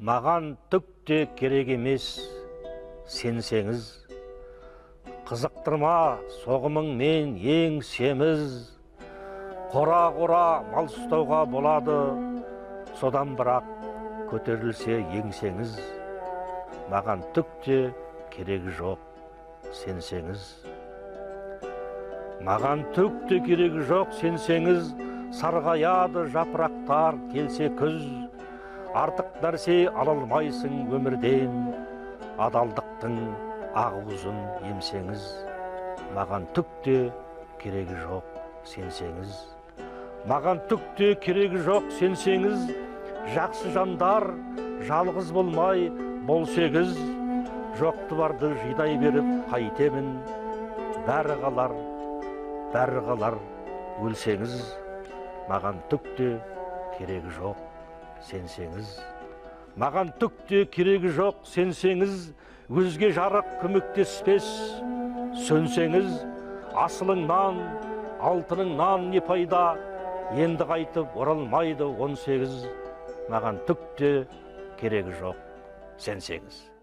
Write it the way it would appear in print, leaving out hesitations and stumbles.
Маған түк те керек емес, сенсеңіз. Қызықтырма соғымыңмен ең семіз. Қора-қора мал ұстауға болады, содан бірақ көтерілсе еңсеңіз. Маған түк те керегі жоқ, сенсеңіз. Маған түк те керегі жоқ, сенсеңіз. Сарғаяды жапырақтар келсе күз. Артық нәрсе ала алмайсың өмірден, адалдықтың ақуызын емсеңіз. Маған түк те керегі жоқ, сенсеңіз. Маған түк те керегі жоқ, сенсеңіз. Жақсы жандар жалғыз болмай болсеңіз. Жоқты барды жинай беріп қайтемін. Бәрі қалар өлсеңіз. Маған түк те керегі жоқ, сенсеңіз. Маған түк те керегі жоқ, сенсеңіз. Өзге жарық көмектеспес, сөнсеңіз. Асылыңнан, алтыныңнан не пайда, енді қайтып оралмайды 18. Маған түк те керегі жоқ, сенсеңіз.